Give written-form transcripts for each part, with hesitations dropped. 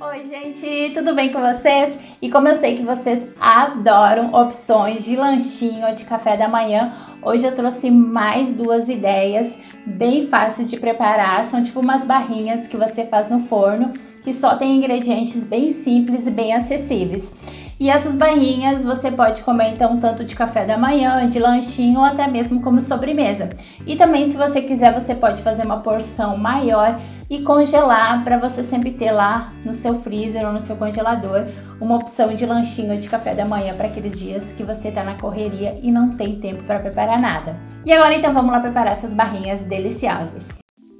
Oi, gente, tudo bem com vocês? E como eu sei que vocês adoram opções de lanchinho ou de café da manhã, hoje eu trouxe mais duas ideias bem fáceis de preparar. São tipo umas barrinhas que você faz no forno, que só tem ingredientes bem simples e bem acessíveis. E essas barrinhas você pode comer então tanto de café da manhã, de lanchinho ou até mesmo como sobremesa. E também, se você quiser, você pode fazer uma porção maior e congelar para você sempre ter lá no seu freezer ou no seu congelador uma opção de lanchinho de café da manhã para aqueles dias que você tá na correria e não tem tempo para preparar nada. E agora então vamos lá preparar essas barrinhas deliciosas.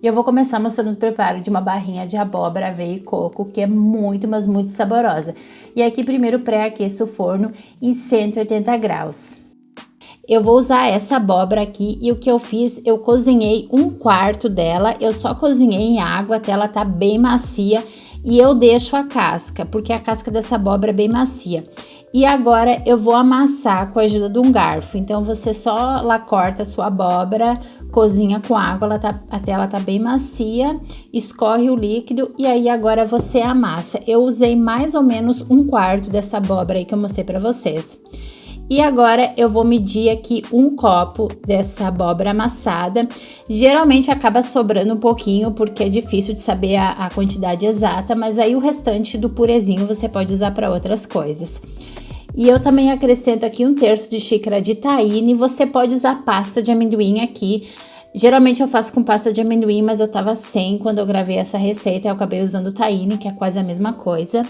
E eu vou começar mostrando o preparo de uma barrinha de abóbora, aveia e coco, que é muito, mas muito saborosa. E aqui primeiro pré-aqueço o forno em 180 graus. Eu vou usar essa abóbora aqui e o que eu fiz, eu cozinhei 1/4 dela, eu só cozinhei em água até ela tá bem macia e eu deixo a casca, porque a casca dessa abóbora é bem macia. E agora eu vou amassar com a ajuda de um garfo, então você só lá corta a sua abóbora, cozinha com água até ela tá bem macia, escorre o líquido e aí agora você amassa. Eu usei mais ou menos 1/4 dessa abóbora aí que eu mostrei pra vocês. E agora eu vou medir aqui 1 copo dessa abóbora amassada. Geralmente acaba sobrando um pouquinho porque é difícil de saber a quantidade exata, mas aí o restante do purezinho você pode usar para outras coisas. E eu também acrescento aqui 1/3 de xícara de tahine. Você pode usar pasta de amendoim aqui. Geralmente eu faço com pasta de amendoim, mas eu tava sem quando eu gravei essa receita. Eu acabei usando tahine, que é quase a mesma coisa.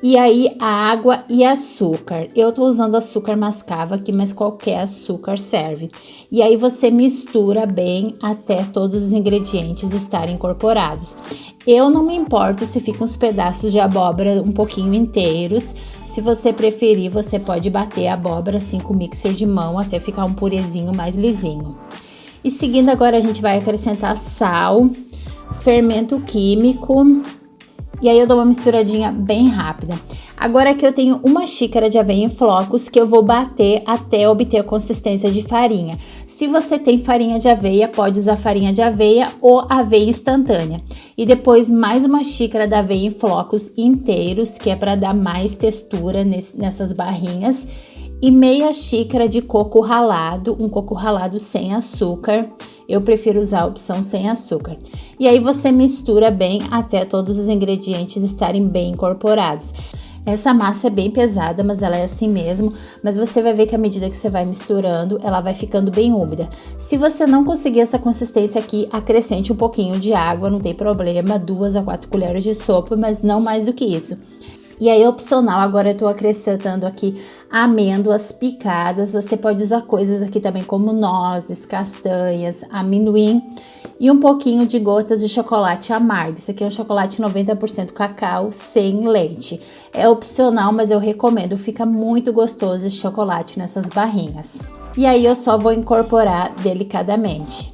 E aí a água e açúcar. Eu tô usando açúcar mascavo aqui, mas qualquer açúcar serve. E aí você mistura bem até todos os ingredientes estarem incorporados. Eu não me importo se ficam uns pedaços de abóbora um pouquinho inteiros. Se você preferir, você pode bater a abóbora assim com o mixer de mão até ficar um purezinho mais lisinho. E seguindo agora a gente vai acrescentar sal, fermento químico. E aí eu dou uma misturadinha bem rápida. Agora aqui eu tenho 1 xícara de aveia em flocos que eu vou bater até obter a consistência de farinha. Se você tem farinha de aveia, pode usar farinha de aveia ou aveia instantânea. E depois mais 1 xícara da aveia em flocos inteiros, que é para dar mais textura nessas barrinhas. E meia xícara de coco ralado, um coco ralado sem açúcar. Eu prefiro usar a opção sem açúcar. E aí você mistura bem até todos os ingredientes estarem bem incorporados. Essa massa é bem pesada, mas ela é assim mesmo. Mas você vai ver que à medida que você vai misturando, ela vai ficando bem úmida. Se você não conseguir essa consistência aqui, acrescente um pouquinho de água, não tem problema. 2 a 4 colheres de sopa, mas não mais do que isso. E aí, opcional, agora eu tô acrescentando aqui amêndoas picadas. Você pode usar coisas aqui também como nozes, castanhas, amendoim e um pouquinho de gotas de chocolate amargo. Isso aqui é um chocolate 90% cacau sem leite. É opcional, mas eu recomendo. Fica muito gostoso esse chocolate nessas barrinhas. E aí eu só vou incorporar delicadamente.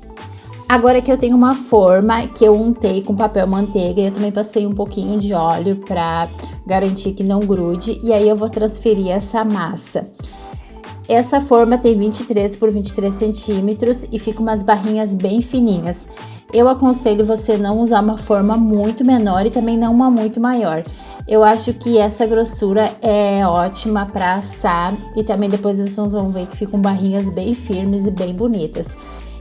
Agora que eu tenho uma forma que eu untei com papel manteiga, eu também passei um pouquinho de óleo para garantir que não grude. E aí eu vou transferir essa massa. Essa forma tem 23 por 23 centímetros e fica umas barrinhas bem fininhas. Eu aconselho você não usar uma forma muito menor e também não uma muito maior. Eu acho que essa grossura é ótima para assar e também depois vocês vão ver que ficam barrinhas bem firmes e bem bonitas.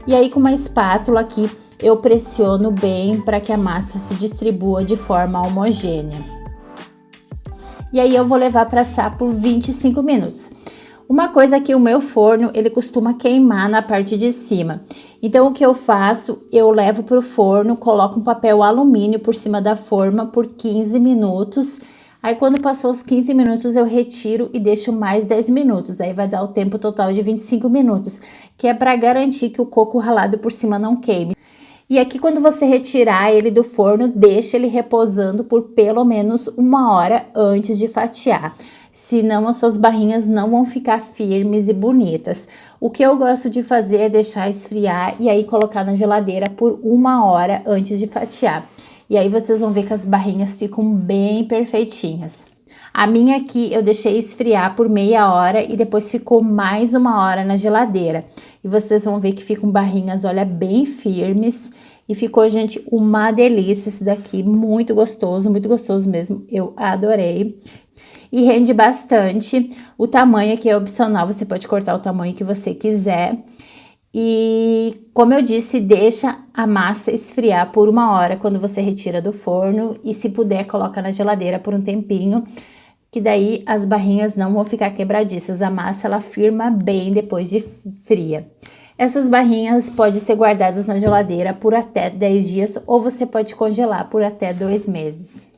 E aí com uma espátula aqui eu pressiono bem para que a massa se distribua de forma homogênea. E aí eu vou levar para assar por 25 minutos. Uma coisa é que o meu forno, ele costuma queimar na parte de cima. Então o que eu faço, eu levo para o forno, coloco um papel alumínio por cima da forma por 15 minutos. Aí quando passou os 15 minutos eu retiro e deixo mais 10 minutos. Aí vai dar o tempo total de 25 minutos, que é para garantir que o coco ralado por cima não queime. E aqui quando você retirar ele do forno, deixa ele reposando por pelo menos 1 hora antes de fatiar. Senão as suas barrinhas não vão ficar firmes e bonitas. O que eu gosto de fazer é deixar esfriar e aí colocar na geladeira por 1 hora antes de fatiar. E aí vocês vão ver que as barrinhas ficam bem perfeitinhas. A minha aqui eu deixei esfriar por meia hora e depois ficou mais 1 hora na geladeira. E vocês vão ver que ficam barrinhas, olha, bem firmes E ficou, gente, uma delícia isso daqui, muito gostoso mesmo, eu adorei. E rende bastante. O tamanho aqui é opcional, você pode cortar o tamanho que você quiser. E, como eu disse, deixa a massa esfriar por 1 hora quando você retira do forno. E se puder, coloca na geladeira por um tempinho, que daí as barrinhas não vão ficar quebradiças. A massa, ela firma bem depois de fria. Essas barrinhas podem ser guardadas na geladeira por até 10 dias ou você pode congelar por até 2 meses.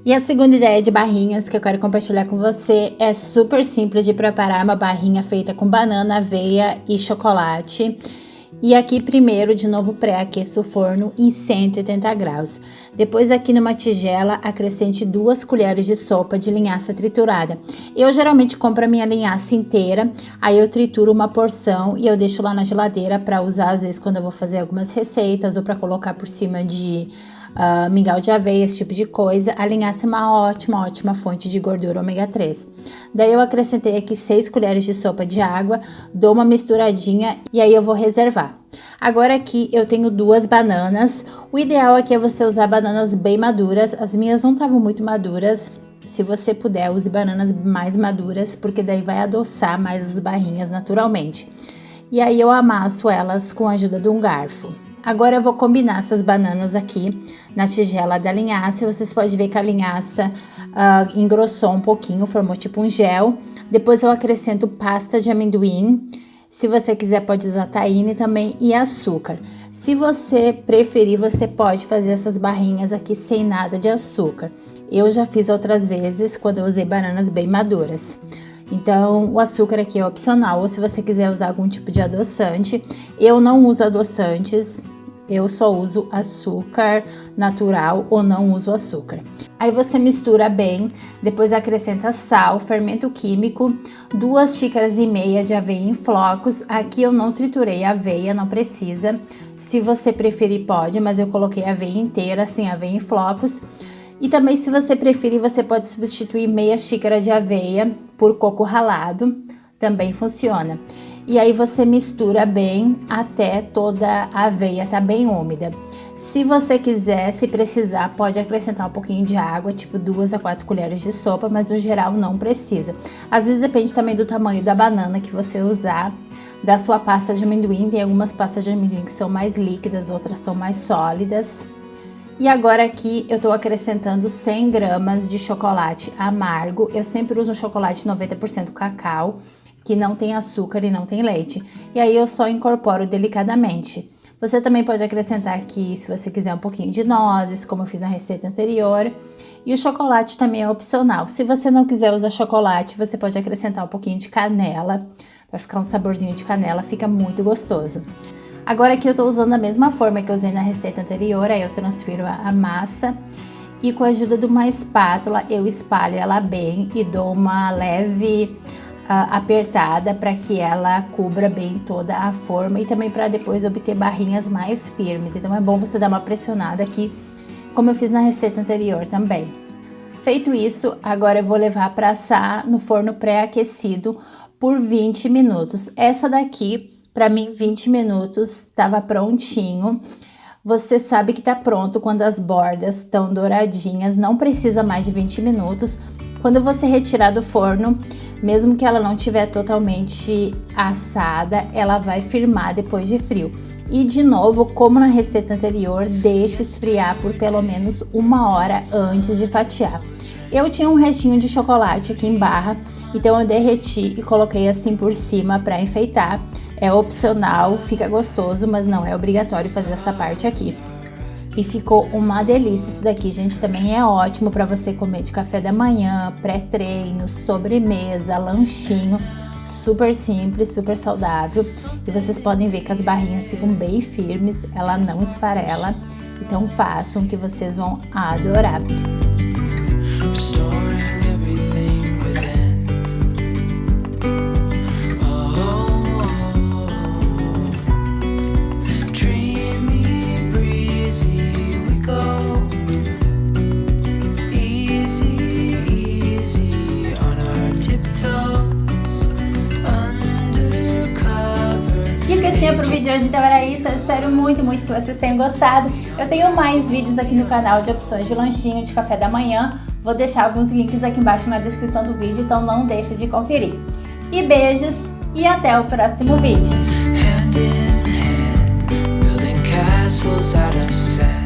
E a segunda ideia de barrinhas que eu quero compartilhar com você é super simples de preparar, uma barrinha feita com banana, aveia e chocolate. E aqui primeiro, de novo, pré-aqueça o forno em 180 graus. Depois aqui numa tigela, acrescente 2 colheres de sopa de linhaça triturada. Eu geralmente compro a minha linhaça inteira, aí eu trituro uma porção e eu deixo lá na geladeira para usar às vezes quando eu vou fazer algumas receitas ou para colocar por cima de mingau de aveia, esse tipo de coisa. A linhaça é uma ótima fonte de gordura ômega 3. Daí eu acrescentei aqui 6 colheres de sopa de água, dou uma misturadinha e aí eu vou reservar. Agora aqui eu tenho 2 bananas. O ideal aqui é você usar bananas bem maduras. As minhas não estavam muito maduras. Se você puder, use bananas mais maduras, porque daí vai adoçar mais as barrinhas naturalmente. E aí eu amasso elas com a ajuda de um garfo. Agora eu vou combinar essas bananas aqui na tigela da linhaça. Vocês podem ver que a linhaça engrossou um pouquinho, formou tipo um gel. Depois eu acrescento pasta de amendoim. Se você quiser pode usar tahine também e açúcar. Se você preferir, você pode fazer essas barrinhas aqui sem nada de açúcar. Eu já fiz outras vezes quando eu usei bananas bem maduras. Então, o açúcar aqui é opcional, ou se você quiser usar algum tipo de adoçante. Eu não uso adoçantes, eu só uso açúcar natural ou não uso açúcar. Aí você mistura bem, depois acrescenta sal, fermento químico, 2 xícaras e meia de aveia em flocos. Aqui eu não triturei a aveia, não precisa. Se você preferir pode, mas eu coloquei a aveia inteira, assim, aveia em flocos. E também, se você preferir, você pode substituir meia xícara de aveia por coco ralado, também funciona. E aí você mistura bem até toda a aveia tá bem úmida. Se você quiser, se precisar, pode acrescentar um pouquinho de água, tipo 2 a 4 colheres de sopa, mas no geral não precisa. Às vezes depende também do tamanho da banana que você usar, da sua pasta de amendoim. Tem algumas pastas de amendoim que são mais líquidas, outras são mais sólidas. E agora aqui eu tô acrescentando 100 gramas de chocolate amargo. Eu sempre uso um chocolate 90% cacau, que não tem açúcar e não tem leite. E aí eu só incorporo delicadamente. Você também pode acrescentar aqui, se você quiser, um pouquinho de nozes, como eu fiz na receita anterior. E o chocolate também é opcional. Se você não quiser usar chocolate, você pode acrescentar um pouquinho de canela, para ficar um saborzinho de canela, fica muito gostoso. Agora aqui eu tô usando a mesma forma que eu usei na receita anterior, aí eu transfiro a massa e com a ajuda de uma espátula eu espalho ela bem e dou uma leve apertada para que ela cubra bem toda a forma e também para depois obter barrinhas mais firmes. Então é bom você dar uma pressionada aqui, como eu fiz na receita anterior também. Feito isso, agora eu vou levar para assar no forno pré-aquecido por 20 minutos. Essa daqui, para mim, 20 minutos estava prontinho. Você sabe que tá pronto quando as bordas estão douradinhas, não precisa mais de 20 minutos. Quando você retirar do forno, mesmo que ela não estiver totalmente assada, ela vai firmar depois de frio. E de novo, como na receita anterior, deixe esfriar por pelo menos 1 hora antes de fatiar. Eu tinha um restinho de chocolate aqui em barra, então eu derreti e coloquei assim por cima para enfeitar. É opcional, fica gostoso, mas não é obrigatório fazer essa parte aqui. E ficou uma delícia isso daqui, gente. Também é ótimo para você comer de café da manhã, pré-treino, sobremesa, lanchinho. Super simples, super saudável. E vocês podem ver que as barrinhas ficam bem firmes, ela não esfarela. Então façam que vocês vão adorar. tinha pro vídeo de hoje, então era isso. Eu espero muito que vocês tenham gostado. Eu tenho mais vídeos aqui no canal de opções de lanchinho de café da manhã. Vou deixar alguns links aqui embaixo na descrição do vídeo, então não deixe de conferir. E beijos e até o próximo vídeo. Hand in hand, building castles out of sand.